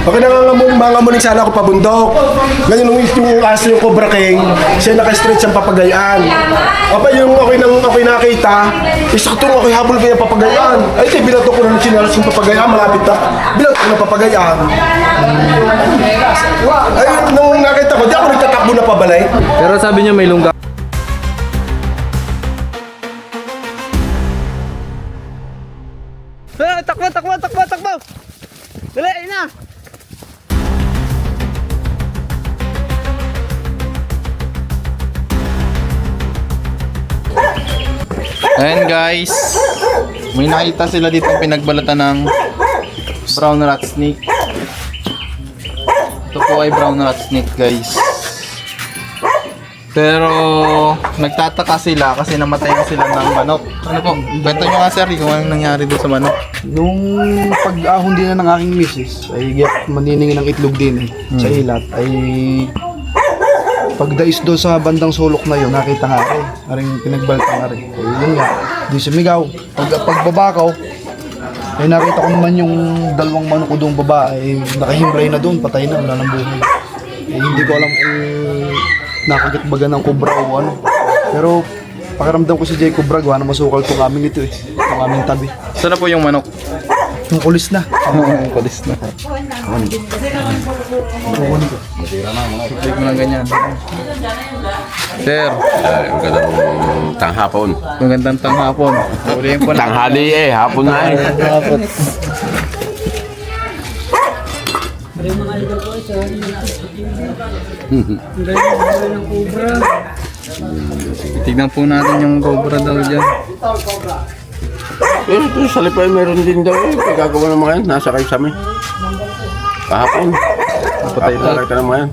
Okay, nangangamuning sana ako pabundok. Ngayon yung aso yung Cobra King, siya naka-stretch ang papagayaan. Apa yung okay nakita, isaktong okay habol kaya papagayaan. Ay, di binato ko na ng sinalas yung papagayaan, malapit na. Binato ko na papagayaan. Ay, nung nakita ko, di ako nagtatakbo na pabalay. Pero sabi niyo may lungga. Takbo, takbo, takbo, takbo! Dali, ayun na! Ayan guys, may nakita sila dito pinagbalatan ng brown rat snake. Ito po ay brown rat snake guys. Pero nagtataka sila kasi namatay na sila ng manok. Ano po? Bento nyo nga sir kung anong nangyari doon sa manok. Nung pag-ahon din na ng aking misis, ay maniningin ng itlog din sa ilat, ay pagdais doon sa bandang sulok na yun, nakita nga aring pinagbalta nga rin. Yun nga, di sumigaw. Pagbaba ko, ay nakita ko naman yung dalawang manok ko doong baba, ay nakahimlay na doon, patay na, wala ng buhay. Hindi ko alam kung nakagit baga ng kubra o ano. Pero pakiramdam ko si Jay Cobra, gawa na masukal itong aming ito itong aming tabi. Saan na po yung manok? Yung kulis na. Kulis na. Click mo lang ganyan. Sir, Magandang tanghapon. magandang tanghapon. Ulihin po na. Tanghali hapon na Hapon. Tignan po natin yung cobra daw dyan. Pero ito sa Lipay meron din daw Pagkagawa ng mga yan, nasa kayo sa amin. Kahapon. Napatay na lang ka ng mga yan.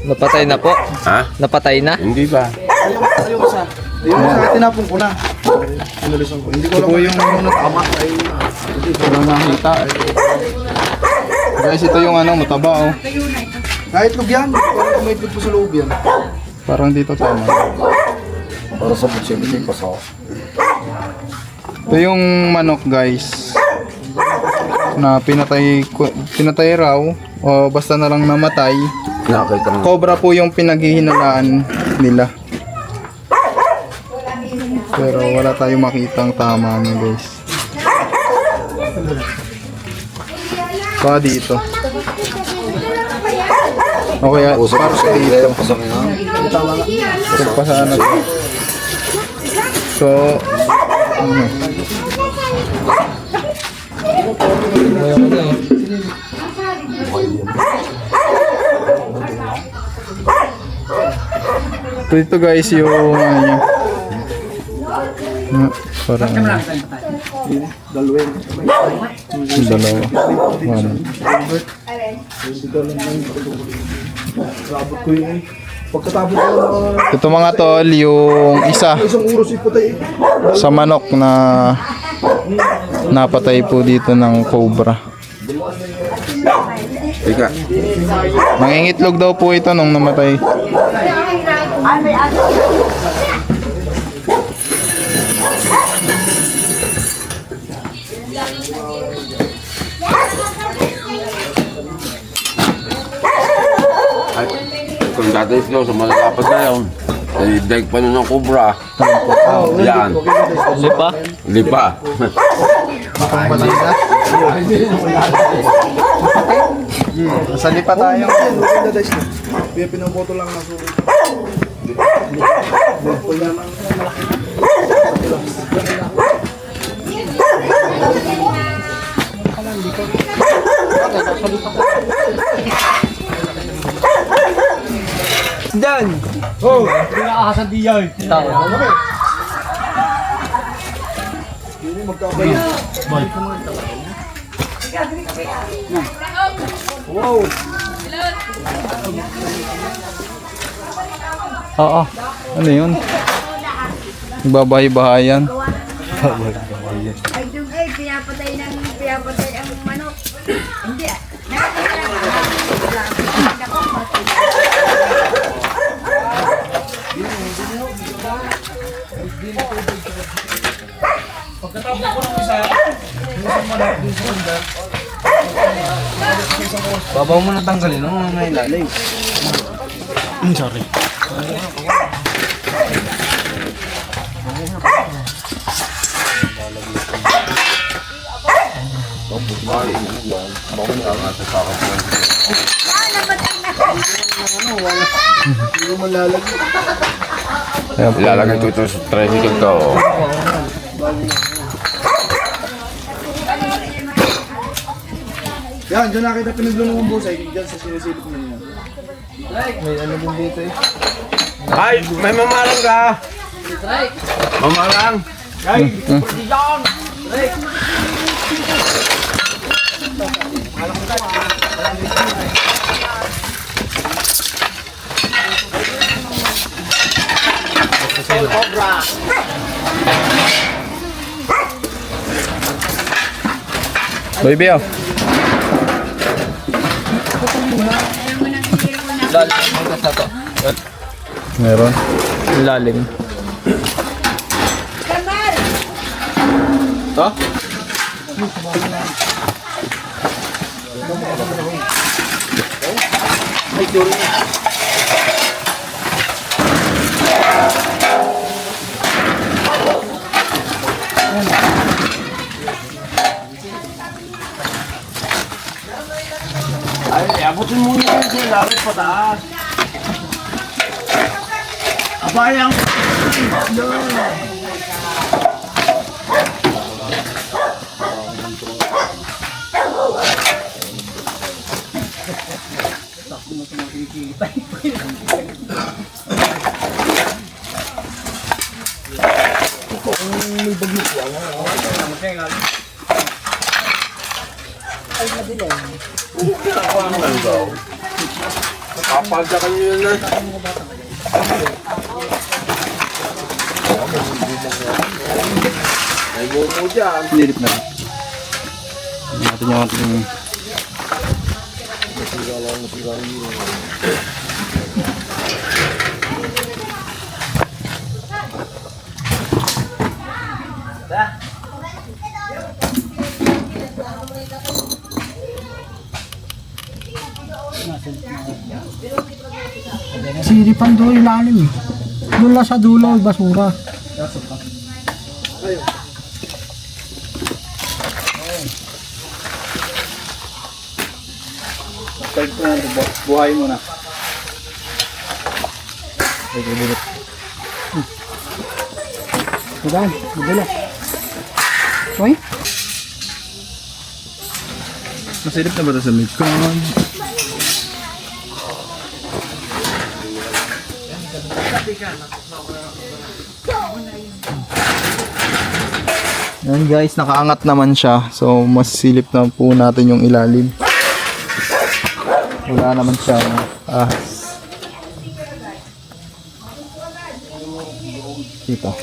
Napatay na po? Ha? Napatay na? Hindi ba? Ayun sa tinapon ko na. Inulisan ko. Hindi ko Ito po alam yung kung tama ay hindi ko lang nakita. Guys, ito yung ano, mataba oh. kahit loob yan. Kung may itlog po sa loob yan. Parang dito tama. Para sa pagsimuling pasaw. Ito yung manok guys. Na pinatay raw o basta na lang namatay. Nakakita ng Cobra po yung pinaghihinalaan nila. Pero wala tayong makitang tama niya guys. Pa dito. Okay, para sa dito. Ito pa sa ano. So, ano. Ito guys yung ano niya. Parang ano. Dalawa. Ano. Pagkatapos ko Ito mga tol, yung isa isang uros ipatay. sa manok na napatay po dito ng cobra. Ika. Mangingitlog daw po ito nung namatay. Ay, kung dati ito sa malalapat na yun. Ay, daig pa nun ng kubra. Yan. Lipa? Lipa. Sali pa tayo. Kaya pinaboto lang na sulit. Dan! Oh! Hindi nakakasan diyan. Tao. Wow! Oo. Ano yun? Nagbabahay-bahayan. Ay, doon pinapatay ang manok. Hindi ah. Babaw mo na tanggalin, no? Mga ilalim. Sorry. Ilalagay ko ito sa tricycle ko. Yan, dyan nakita pinaglulong ng busay. Dyan sa sinisilip mo niya. May ano din dito eh. Ay, may mamalang ka. Mamalang. Baby, oh. Meron. Lalim. Ay, abutin mo na yun sa ilalim pataas. Abayang. Kapagdakan nyo yun na. May bumo dyan. Nilip na. Natin yung ating... Siripan doon ilalim eh. Doon lang sa dulo, basura. Buhay mo na. Diba? Diba? Uy? Masilip na ba ito sa likod? Yan guys, nakaangat naman siya. So, masilip na po natin yung ilalim. Wala naman siya. Dito.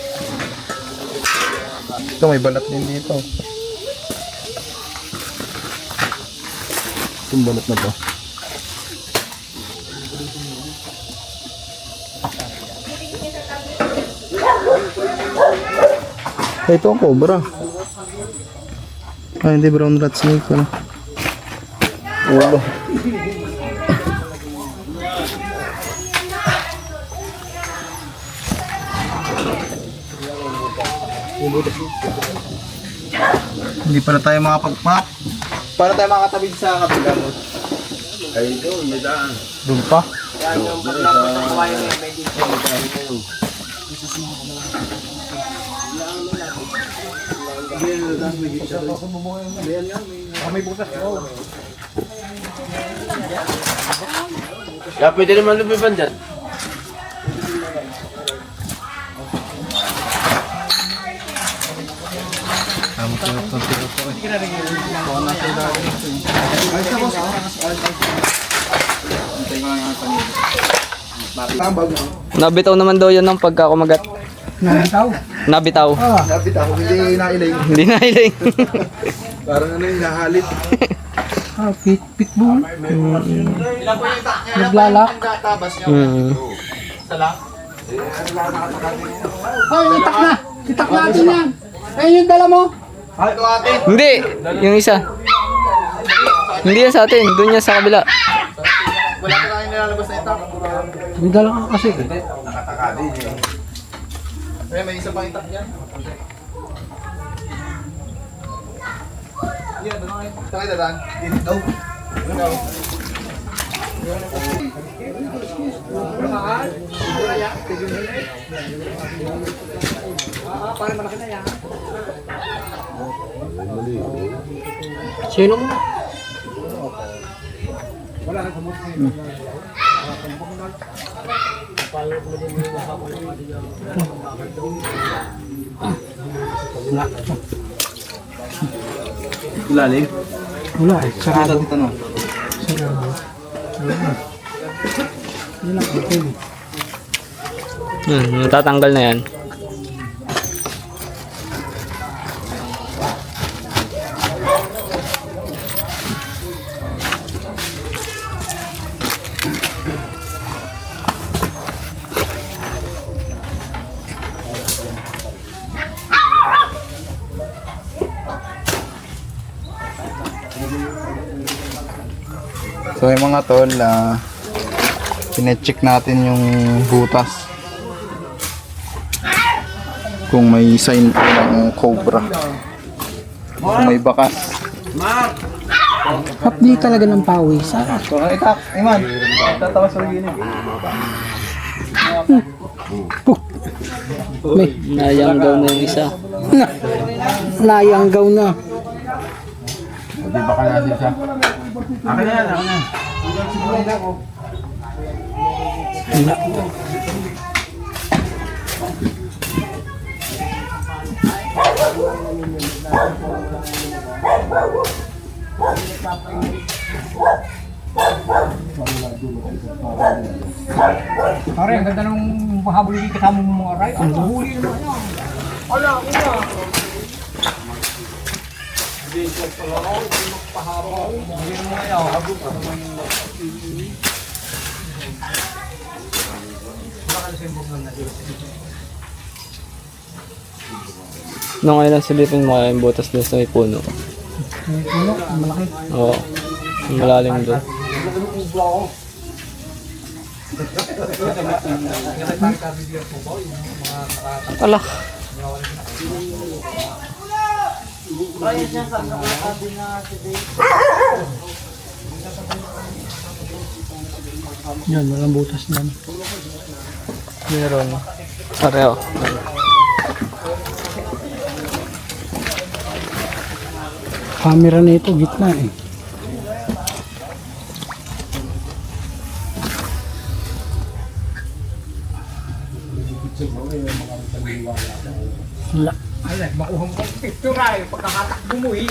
Ito, may balat din dito. Itong balat na to. Ito ang cobra. Ah, hindi, brown rat snake pala. Ulo. Hindi pala tayo makapagpak. Para tayo makatawid sa kabila mo. Ay, doon, may daan. Doon pa. Kaya pwede naman lumipan dyan. Nabitaw naman daw yan ng pagkakumagat. Nabitaw. Nabitaw. Nabitaw, hindi nailing. Hindi na hiling. Parang ano yung nahalit. Ah, pitbull. Naglalak. Ay, itak na. Itak natin yan. Ayun yung dala mo. Hindi, yung isa. Hindi yan sa atin. Doon yan sa kabila. Wala ka tayong nilalabas na itak. May dala ka kasi. Nakatakali eh. Kaya may isa pang itak dyan. Yan, doon nga. Saan kayo dadaan? Dito daw. Doon daw. Sino mo? Ilalim? Wala eh. Sarado. Dito no? Natatanggal na yan. So yung mga tol, pine-check natin yung butas. Kung may sign po ng cobra. Kung may bakas. Hapdi talaga ng pawis. So ang itak, Iman, tatawa sa rin May Nayanggaw na yung isa. nayanggaw na. Hindi baka natin siya. Akin na yan, akin na. Pare, ang ganda ng mahabuli dito kasama mo mga aray. Ang huli naman yan. Nung ngayon lang silipin mo kaya yung butas doon sa may puno. Puno, malaki. Oo. Malalim doon. Ala. Yan, walang butas yan. Meron. Pareho. Camera na ito, gitna eh. Wala. Ay, makuha mo ang picture ay pagkakatakbo mo eh.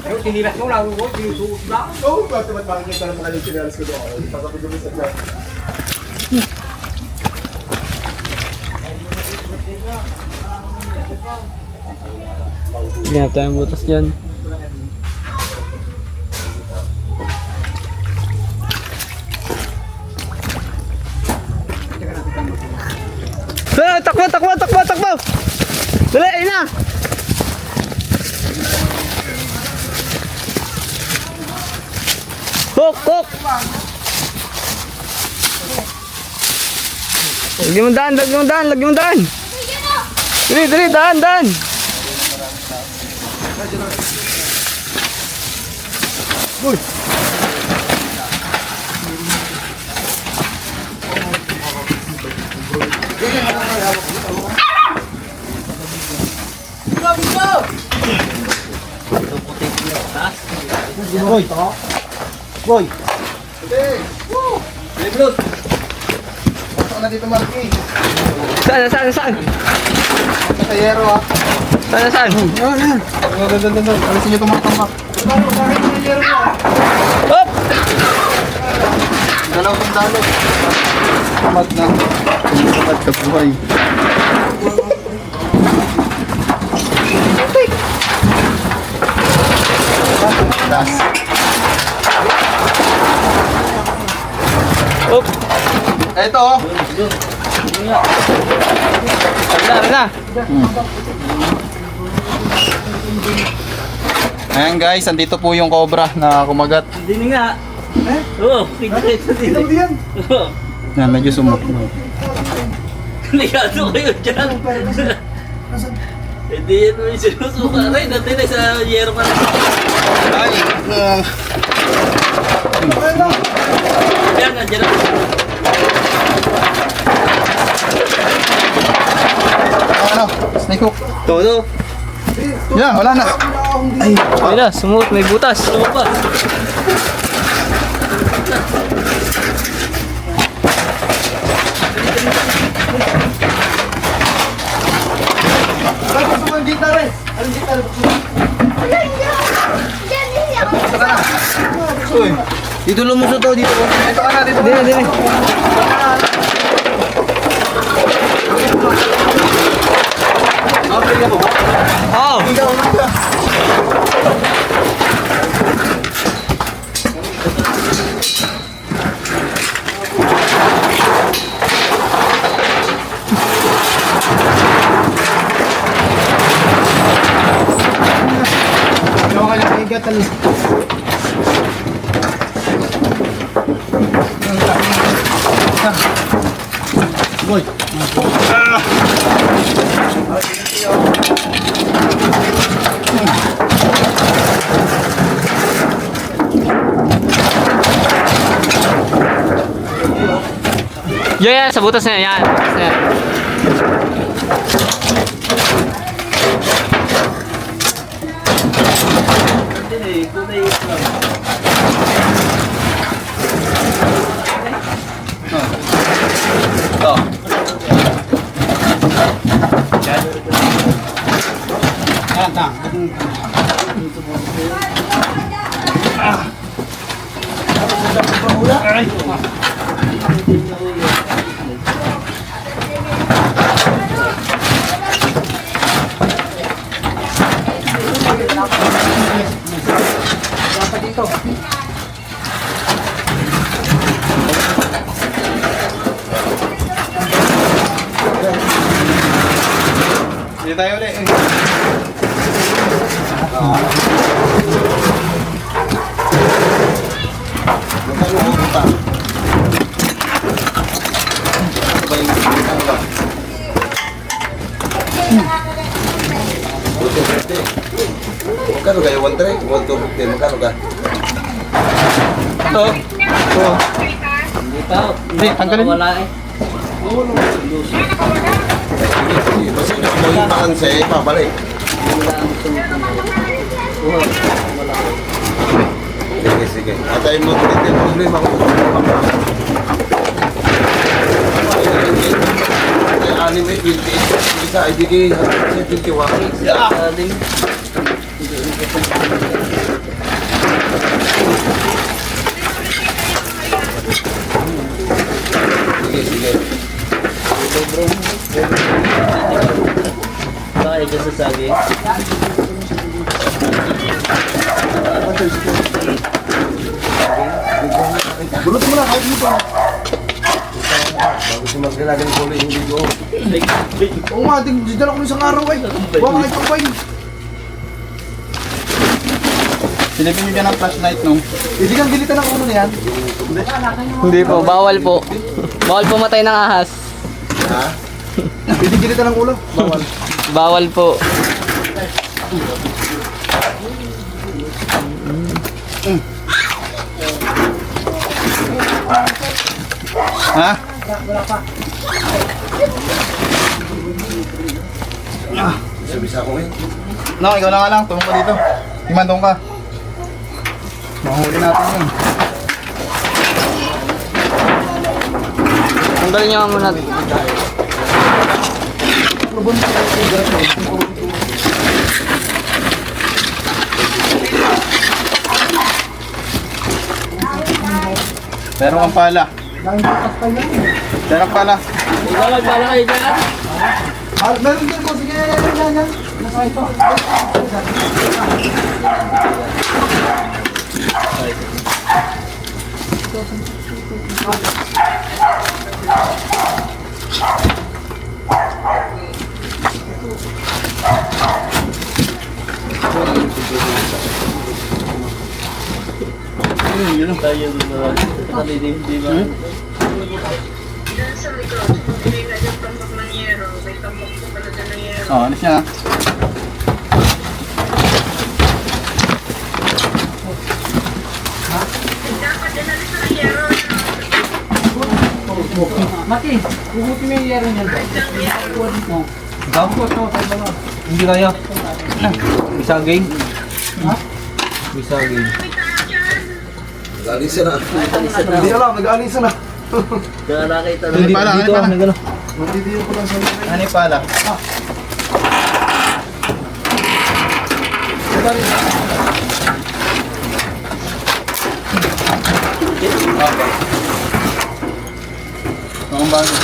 Pero tinilas mo lang ko, disuot lang. Oo, bakit makikita naman kayo yung sinalas ko doon? Pagkabi ko sa dyan. Ganap tayong butas dyan. Takbo, takbo, takbo, takbo! Dali, ayun na! Hook, hook! Lagyan mo daan, lagyan mo daan, lagyan mo daan! Dali, dali, daan, daan! Boy! Boy! Pasok na dito, Marky. Saan, saan, saan? Pasayero ha. Saan, saan? Alisin nyo itong mga tambak. Hop! Dalaw itong dalo. Tamad na. Tamad ka buhay. Das. Hop! Eto oh. Ano na, ano na? Ayan guys, andito po yung cobra na kumagat. Hindi nga. Oo, Ito yan. Yan, medyo sumok. Ligado kayo dyan. Hindi yan mo yung sinusuka rin. Dati na sa yero ka na. Ay, Yan, nandiyan na. ano? Snake hook. Todo. Yan, wala na. Ayun na, smooth, may butas. Ano ba? Dito lumusot daw dito. Ito ka na dito. Dini. Yan, sa butas na yan. Butas na yan. Hindi tayo ulit. Magkano kayo? 1-3? 1-2-15? Magkano ka? Hindi, tanggalin. Wala eh. Basta mo yung bakanse, pabalik. Sige, sige. At tayo mo, hindi problema ko. Ay, anime, 28. Isa, ay bigay 21. Sige, sige. Bakit dyan sa sagi? Gulot mo na, kahit dito. Bago si Magdala ng kulay yung video. Oo nga, dala ko isang araw eh. Baka kahit ako eh. Silipin nyo dyan ang flashlight nung. Hindi kang gilitan ng ulo niyan. Hindi po, bawal po. Bawal pumatay ng ahas. Ha? Hindi gilitan ng ulo. Bawal. Bawal po. Ha? Bisa-bisa ko eh. No, ikaw na nga lang. Tulong ka dito. Himandong ka. Mahuli natin yun. Tanggalin niyo nga muna. Meron kang pala. Meron kang pala. Wala kayo dyan? Meron din po, sige, yan. Nasa ito. Oh, ano siya? Mati, hugutin mo yung yero niyan. Gawin ko ito sa mga. Hindi kaya. Bisaging. Ha? Bisaging. Hindi alam, nag-alisa na. Ano pala? Ano pala? Magdidiyo ko lang sa mga. Ano pala? Okay. Ang bago.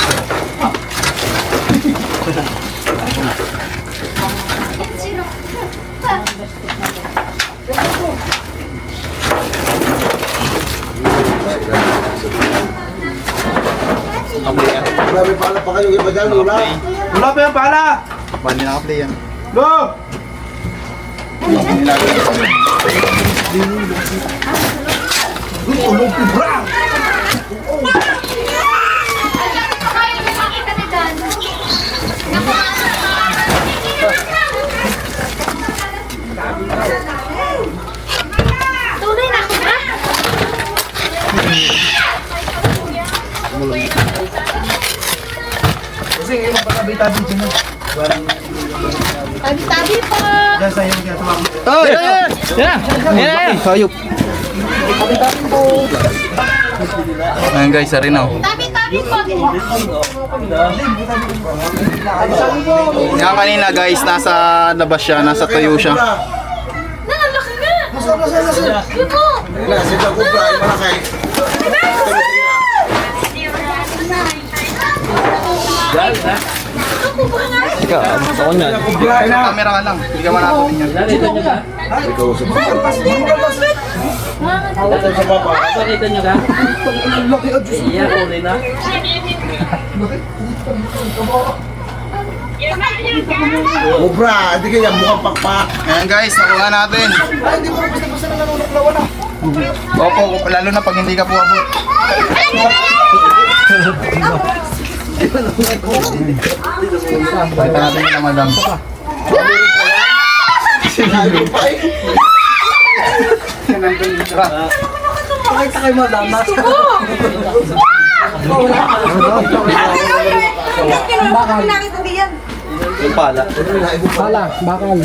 Grabe pala pa kayo iba dyan, wala. Wala pa yung pala! Bali naka-play yan. Go! Ulong pibra! Tunay na ako ba? Kasi ngayon magpakabay-tabi dyan na. Tabi-tabi po. Diyan sa'yo kaya tumama. Oh, yan! Yan! Hayop. Ayan guys, sarin na. Tabi-tabi po. Nga kanina guys, nasa labas siya, nasa tuyo siya. Nakalaki nga. Yun po. Sige ko bra, malaki. Camera ka lang, hindi ka manatutin yan. Obra, hindi kaya mukhang pakpak. Ayan guys, nakuha natin. Opo, lalo na pag hindi ka po abot. Pakita natin yung madam. Pala, bakal.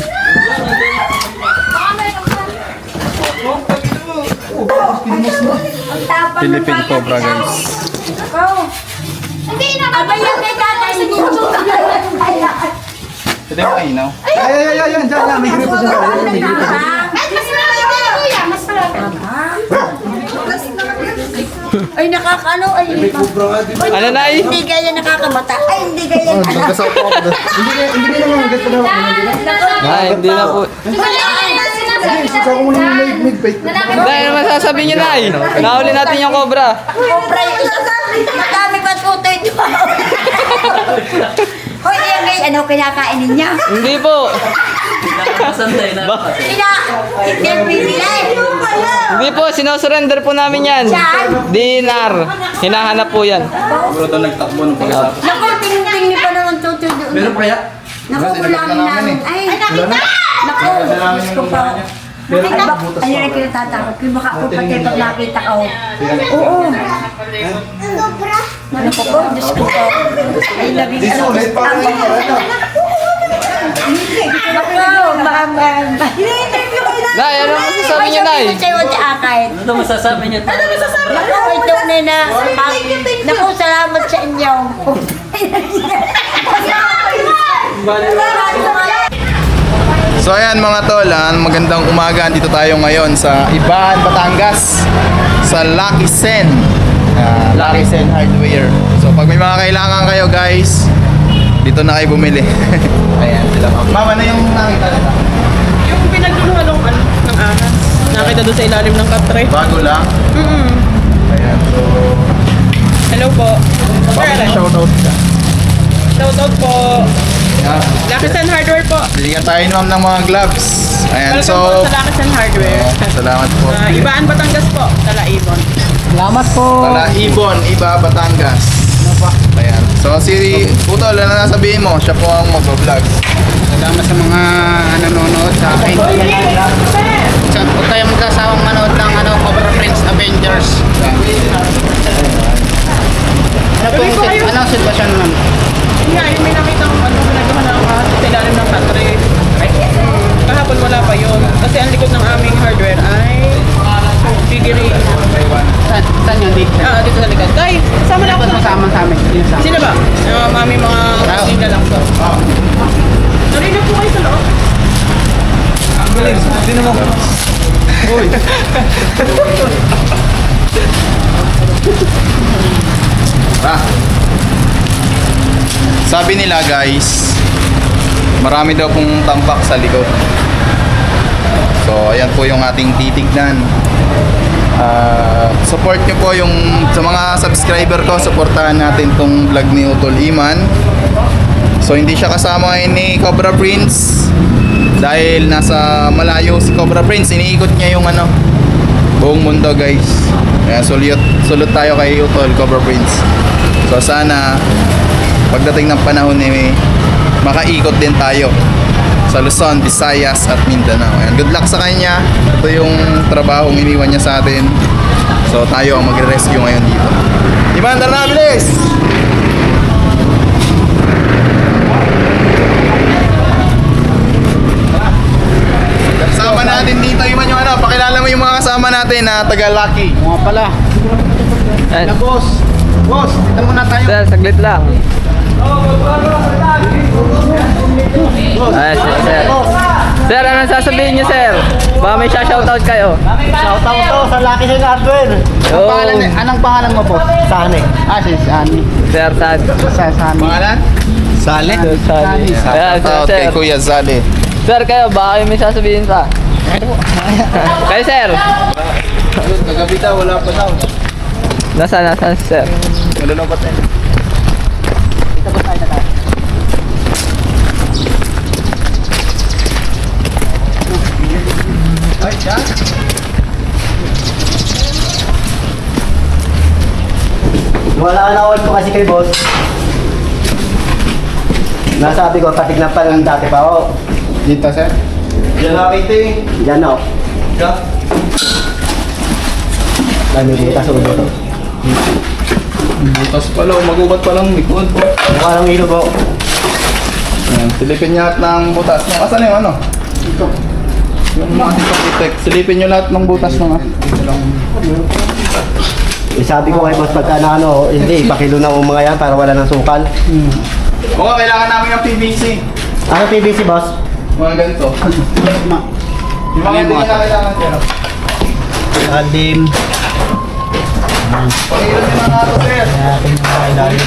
Philippine Cobra guys. Hindi na. Abay yung may tatay sa dito. Pwede mo kainaw? Yan, dyan, may gripo dyan. May gripo dyan. Mas marami na kuya. Mas marami. Ay, nakakaano. Ay, Ano na eh? hindi kaya nakakamata. Ay, hindi kaya. Nagkasaw po ako doon. Hindi ka naman, maganda na ako. Ay, hindi na po. Saka ko muna yung may-bait. Dahil ano masasabi niyo na eh. Nahuli natin yung cobra. Cobra yung isa. Madami pa tutoy doon. Hoy, yan guys, ano kinakainin niya? Hindi po. Interview nila eh. Hindi po, sinosurrender po namin yan. Dinar. Hinahanap po yan. Siguro doon nagtakbo nung pagkatapos. Naku, ting-ting ni pa naman tutoy doon. Meron pa kaya? Naku, kulangin namin. Ay, nakita! Naku, Diyos ko pa. Nakita ba? Ayun ay kinatatakot ko. Baka ako pati pag nakita ko. Oo. Ano ko po? Diyos ko po. Ay, labing ano. Ulit pa rin. Naku, Nay, ano masasabi niyo, Nay? Ano masasabi niyo? Ano masasabi niyo? Naku, ito na. Naku, salamat sa inyo. So ayan mga tol, magandang umaga. Dito tayo ngayon sa Ibahan, Batangas, sa Lucky Sen. Lucky Sen Hardware. So pag may mga kailangan kayo guys, dito na kayo bumili. Ayan sila. Mama na yung nakita nila. Yung pinagduluhan ng ahas. Nakita doon sa ilalim ng katre. Bago lang. Ayan, so Hello po. bakit shoutout ka? Shoutout po Yan. Lakisan Hardware po. Bigyan tayo ni ma'am ng mga gloves. Ayan, Welcome so... po sa Lakisan Hardware. Salamat po. Ibaan Batangas po, Talaibon. Salamat po. Tala Ibon, Iba, Batangas. Ayan. So si Putol, ano na sabihin mo? Siya po ang mag-vlog. Salamat sa mga nanonood sa akin. Huwag kayong magkasawang manood ng Cobra Prince Avengers. Anong sitwasyon naman? Yeah, yung may nakita kong ginagawa na sa ilalim ng country. Kahapon wala pa yun. Kasi ang likod ng aming hardware ay figurine. Saan yun? Dito? Dito sa likod. Tay, sama na ako sa Kasama sa amin. Sino ba? Mami mga kasing lang po. Narinig po kayo sa loob? Sino mo? Uy! Sabi nila guys, marami daw pong tambak sa likod. So ayan po yung ating titignan. Support nyo po yung sa mga subscriber ko, supportahan natin tong vlog ni Utol Iman. So hindi siya kasama ni Cobra Prince dahil nasa malayo si Cobra Prince, iniikot niya yung buong mundo guys. Kaya sulot tayo kay Utol Cobra Prince. So sana pagdating ng panahon makaikot din tayo sa Luzon, Visayas at Mindanao. Ayan, good luck sa kanya. Ito yung trabahong iniwan niya sa atin. So tayo ang magre-rescue ngayon dito. Iman, tara na, bilis! Kasama natin dito, Iman, yung pakilala mo yung mga kasama natin na taga-Lucky. Mga pala. Ay, Boss, dito muna tayo. sir, saglit lang. Ay, sir. Sir, anong sasabihin niyo, sir? Baka may shoutout kayo. Shoutout to sa Lucky Sen Hardware. Anong pangalan mo po? Sani. Si Sani. Sir, sad. Sani. Pangalan? Sali. Sali. Ayan, Shoutout sir. kay Kuya Zali. Sir, kayo, baka kayo may sasabihin pa. Kayo, sir. Kagabi daw, wala pa daw. Nasaan si sir? Malulungkot na yun. Wala na ako po kasi kay boss. Nasabi ko, patignan pa lang dati pa ako. Dito, sir? Yan nakita Diyan ako. Dami butas ulo to. Butas pala, magubat pa lang likod. Mukha lang ilog ako. Ayan, silipin niyo lahat ng butas. Asan yung Ito. Yung mga protect. Silipin niyo lahat ng butas ng Ito lang. Sabi ko kay boss, pagka na hindi, ipakilo na mga yan para wala ng sukal. Oo, kailangan namin ng PVC. Ano PVC boss? Mga ganito. Yung mga hindi na kailangan dyan. Alim. Pakilot nyo na nga ito,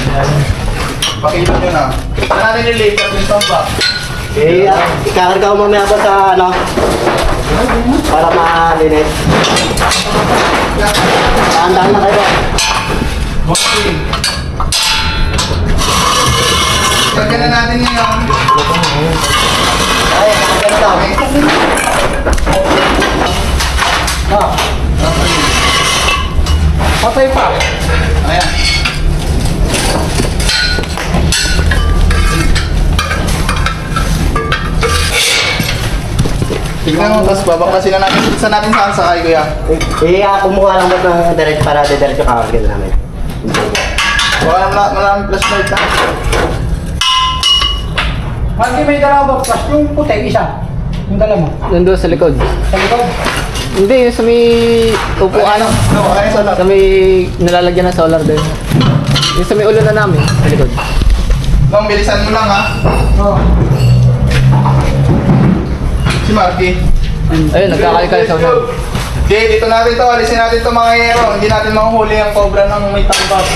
sir. Pakilot nyo na. Saan natin nilipat yung tambak? Ikakarga ko mamaya ba sa para malinis. Tahan-tahan na kayo. Okay. Lagyan na natin ngayon. Ay, kakaganda daw. Patay pa. Ayan. Tignan mo, tapos babaklasin na natin. Saan natin saan sakay, kuya? Kumuha lang ba ng direct para diretso kakarga na namin. Baka maraming flashlight na. Hindi may dalawa ba? Plus yung puti, isa. Yung dalawa mo. Nandun sa likod. Sa likod. Hindi, yung sa may upuan. Ay, solar. Sa may nilalagyan ng solar din. Yung sa may ulo na namin, sa likod. Nung bilisan mo lang, ha? Si Marky. Ayun, nagkakalikal sa ulo. Okay, dito natin to. Alisin natin to mga hero. Hindi natin mahuhuli ang cobra ng may tambak.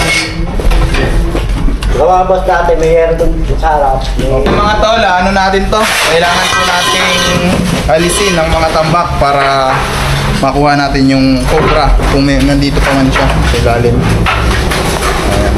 Gawa boss dati, may air doon sa harap. Okay, mga tol, ano natin to? Kailangan po nating alisin ang mga tambak para makuha natin yung cobra kung may nandito pa man siya sa ilalim. Ayan.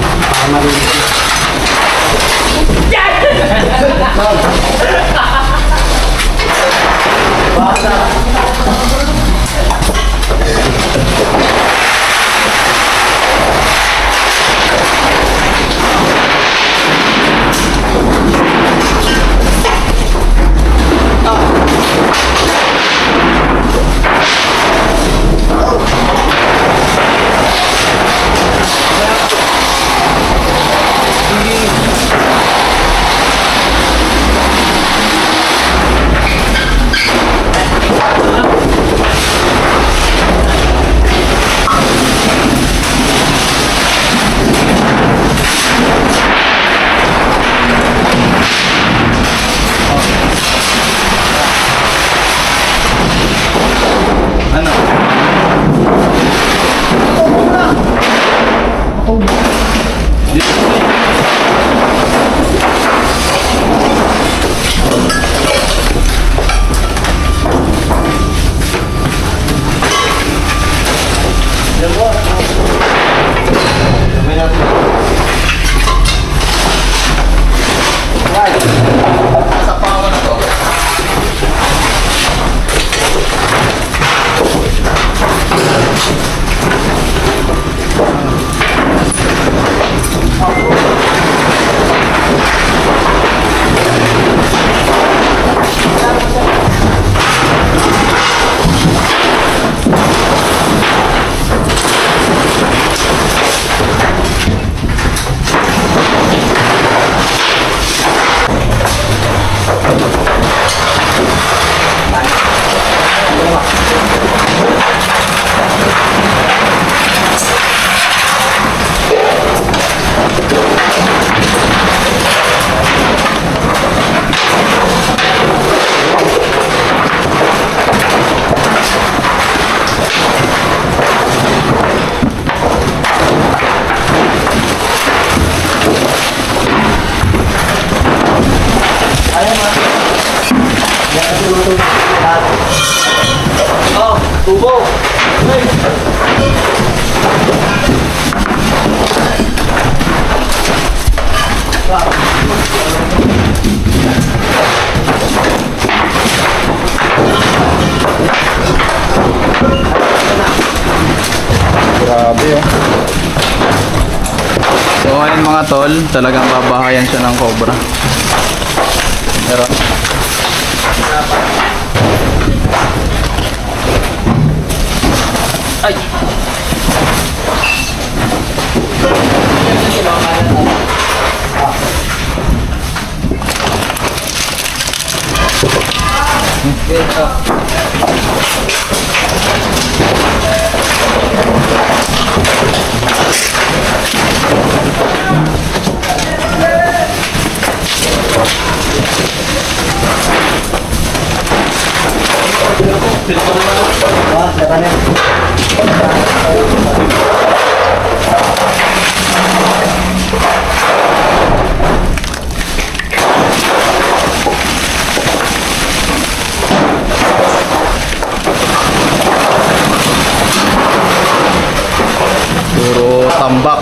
Grabe oh. So ayun mga tol, talagang babahayan siya ng cobra. Pero ay. Puro tambak.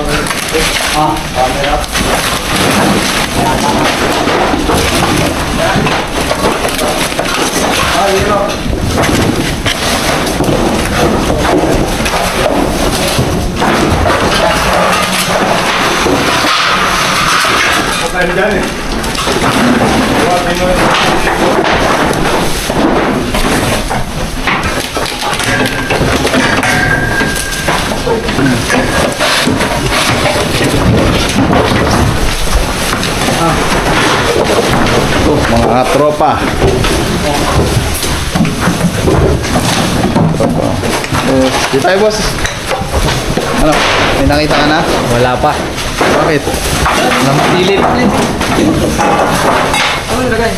Mga tropa. Di tayo boss. Ano? May nakita ka na? Wala pa. Bakit? Namatilip ulit. Ano nilagay?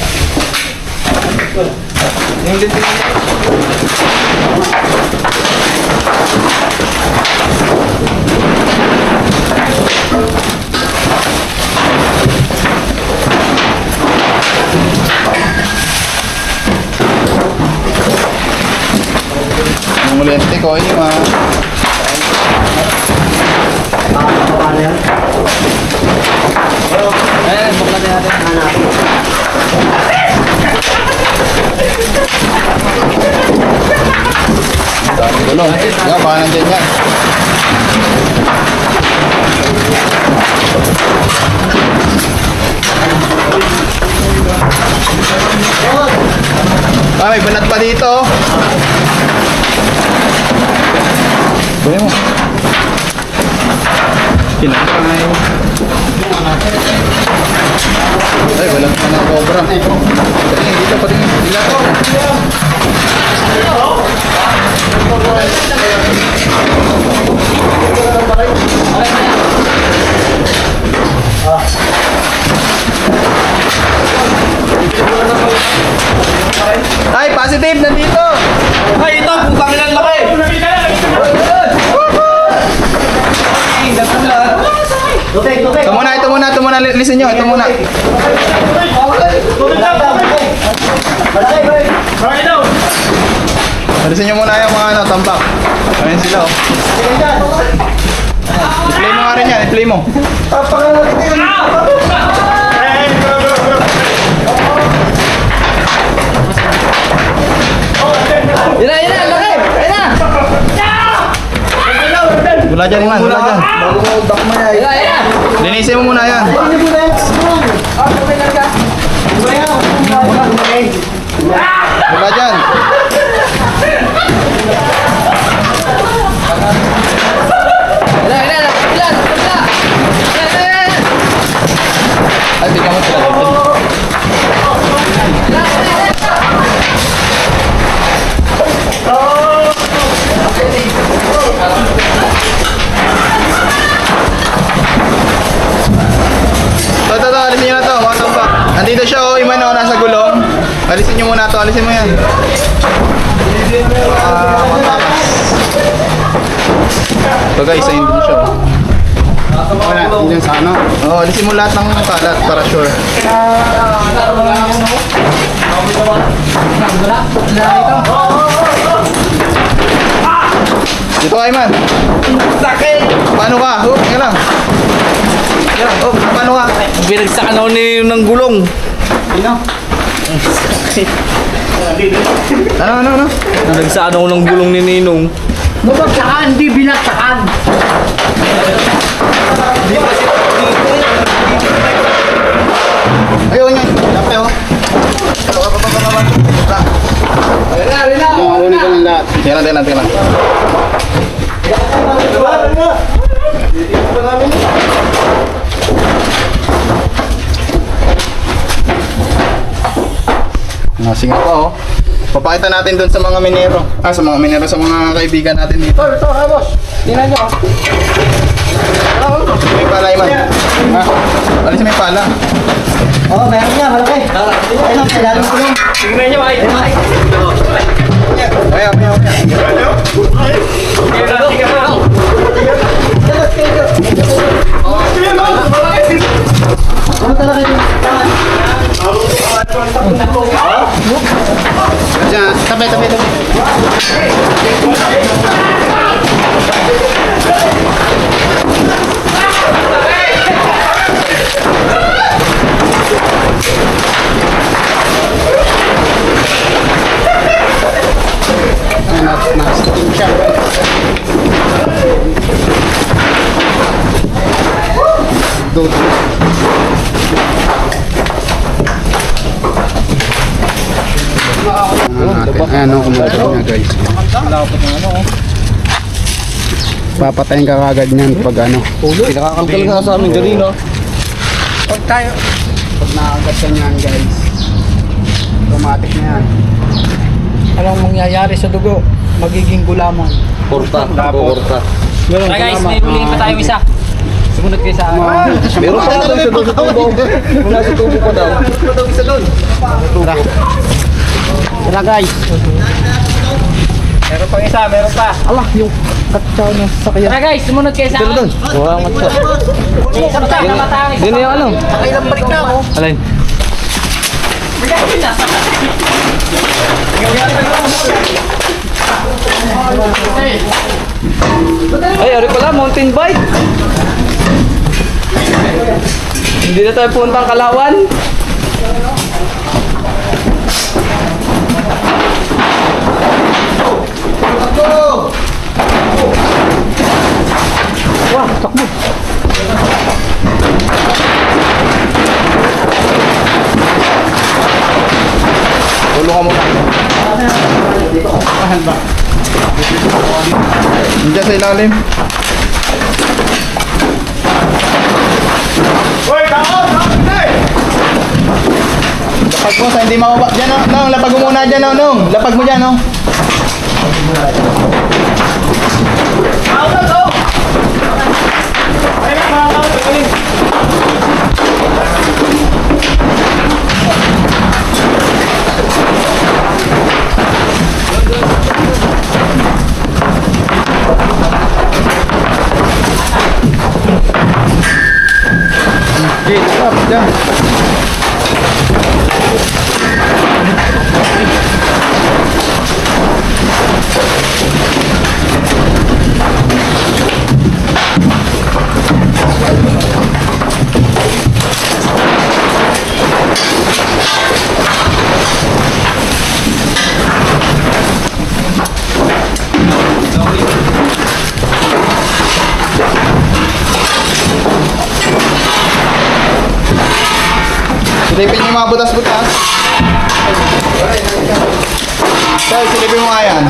Yung din Yung lente ko yung Ayan, buklatin natin. Dami gulong. Yan, baka nandiyan yan. Ah, may banat pa dito. Buhay mo. Kinakay. Ay, wala pa na cobra. Patingin dito, patingin. Ay, positive, nandito! Ay, ito, putang ina ng laki! Ito muna, listen nyo, ito muna. Listen nyo muna yung mga ano, tambak. Ayan sila, oh. I-play mo nga rin yan, i-play mo. Yan na, laki! Yan na! Wala dyan, Iman, wala dyan. Yan na! Linisin mo muna yan. Wala dyan. Ay, bigyan mo sila. Ito, alisin nyo na to, mga tambak. Nandito siya, oh, Iman, oh, nasa gulong. Alisin nyo muna to, alisin mo yan. Ito guys, ayun din siya, oh. Wala, dyan sa ano. Oh, alisin mo lahat ng kalat para sure. Dito ka, Iman. Sakit! Paano ka? Oh, nga lang. Yan, oh, paano ka? Binagsakan ako ng gulong. Ano? Binagsakan ako ng gulong ni Ninong. Bumagsakan, di binagsakan. Ayun yan. Dapat, oh. Makakunin ko ng lahat. Tingnan. Nasinga pa, oh. Papakita natin dun sa mga minero. Sa mga kaibigan natin dito. Ito, boss. Tingnan nyo. May pala, Iman. Alis may pala. Oo, meron niya, malaki. Ayun, kailangan ko lang. Tingnan nyo, ay! Okay. Ano talaga ito? Diyan, tabi. Nakasteam siya. Dodo. Ano kumagal niya guys. Papatayin ka kagad niyan pag ano. Pinakakalkal nga sa amin kanina. Pag nakagat ka niyan guys. Automatic na yan. Anong mangyayari sa dugo? Magiging gulaman. Porta. Tara guys, may huling pa tayo isa. Sumunod kayo sa akin. Meron pa daw sa tubo. Wala sa tubo pa daw. Tara guys. Meron pang isa, meron pa. Allah, yung katsaw na sakyan. Tara guys, sumunod kayo sa akin. Wala nga siya. Punta, namatangis. Hindi na yung ano. Nakailang balik na ako. Alin? Ay, ari pala, mountain bike. Hindi na tayo puntang Kalawan. Tulong ka muna. Nandiyan sa ilalim. Lapag mo sa hindi mababa. Diyan, Nong. Lapag mo muna dyan, Nong. Lapag mo dyan, Nong. Gate up dyan. Silipin niyo yung mga butas-butas. Sir, silipin mo nga yan.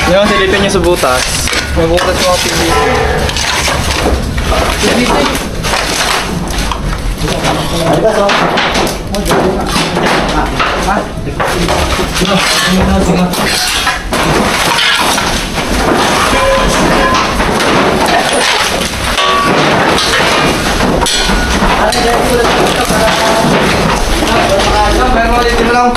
Yung silipin niyo sa butas. May butas mga pili. Pero ulitin mo lang.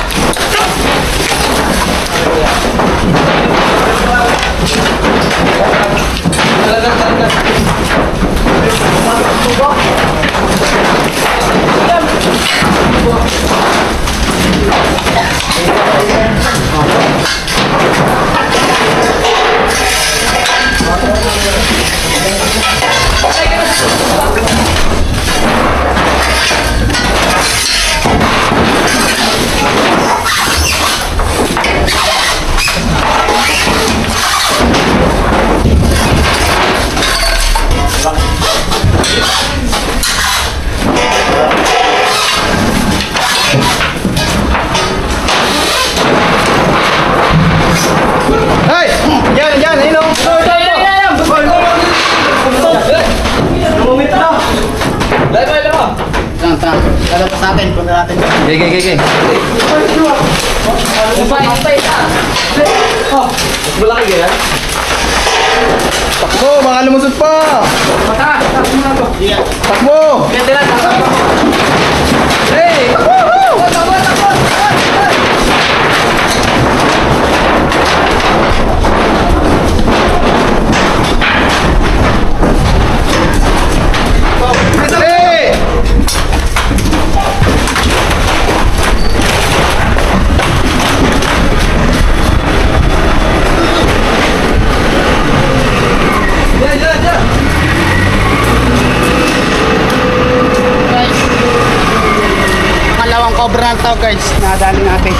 Hey! Yan, yan, ayun o. Lalabas natin, punta natin. Gay. Takbo, baka lumusot pa! Takbo! Hey! dalawang cobra na to guys, nadali natin.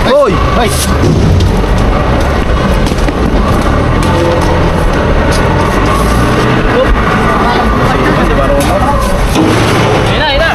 Hoy! Hoy! Ayun na.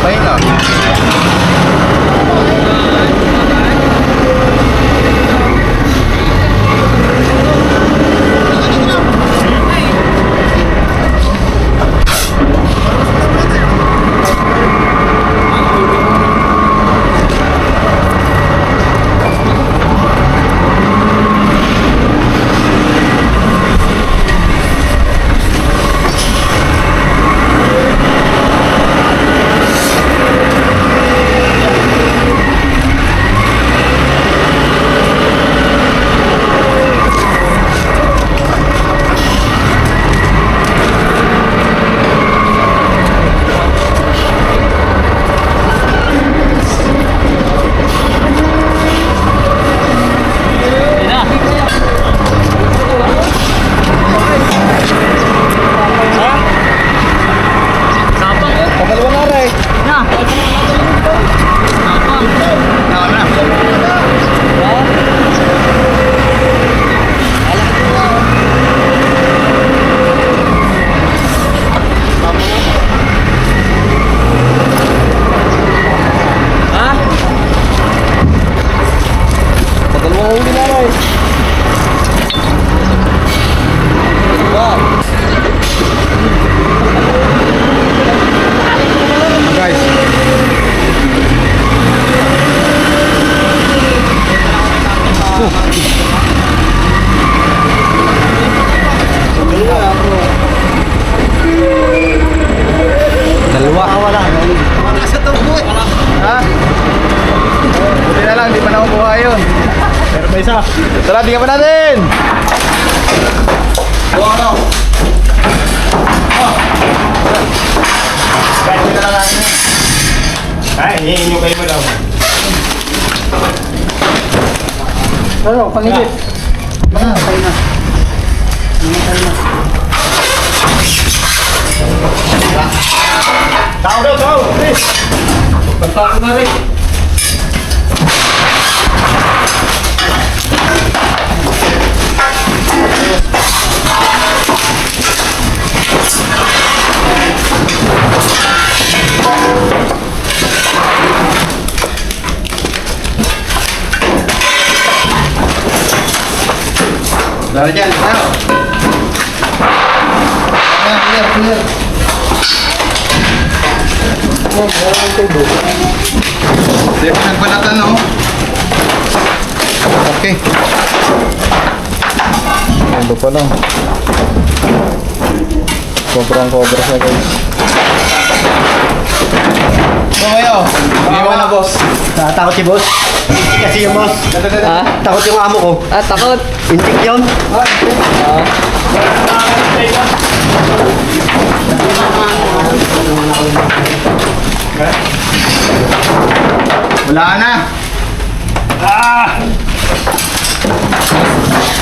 Buti na lang, di pa nakukuha yun. Pero pa isa. Tara, tingnan pa natin! Ay, hihingi kayo mo daw. Pero, pangigit. Patay na. Tao daw, tao! Please! Pagtako na rin. Dara dyan, tao! Clear. Hindi pa nagbanatan, no? Okay. Ano pa lang? Sobrang cobra siya, guys. So, kayo. Iwan na, boss. Takot si boss. Kasi yung boss. Ha? Takot yung amo ko. Ah, takot. Intik yun. Wala na.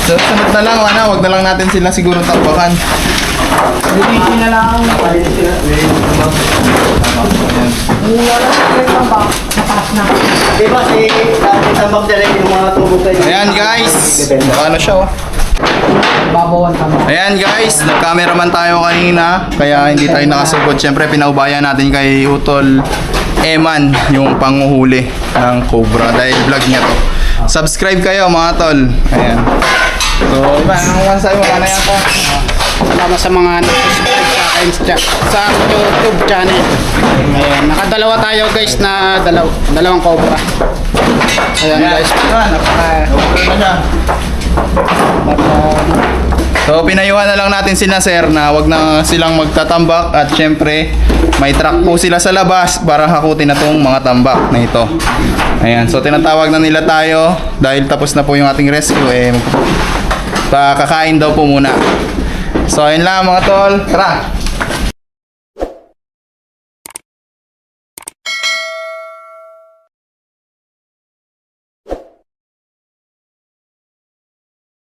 So, sunod na lang, wag na lang natin sila siguro tapakan. Diba si tambak direct yung mga tubog kayo. Ayan guys, ano siya oh. Ayan guys, nag-cameraman tayo kanina, kaya hindi tayo nakasugod. Siyempre pinaubayan natin kay Utol Eman yung panguhuli ng cobra dahil vlog niya to. Subscribe kayo mga tol. Ayan. So, iba, ang mansay mo na yan ko. Salamat sa mga nag-subscribe sa akin sa YouTube channel. Ayan, nakadalawa tayo guys na dalawang cobra. Ayan guys. So, pinayuhan na lang natin sila sir na wag na silang magtatambak at syempre may truck po sila sa labas para hakutin na tong mga tambak na ito. Ayan, so tinatawag na nila tayo dahil tapos na po yung ating rescue kakain daw po muna. So, ayun lang mga tol. Tara!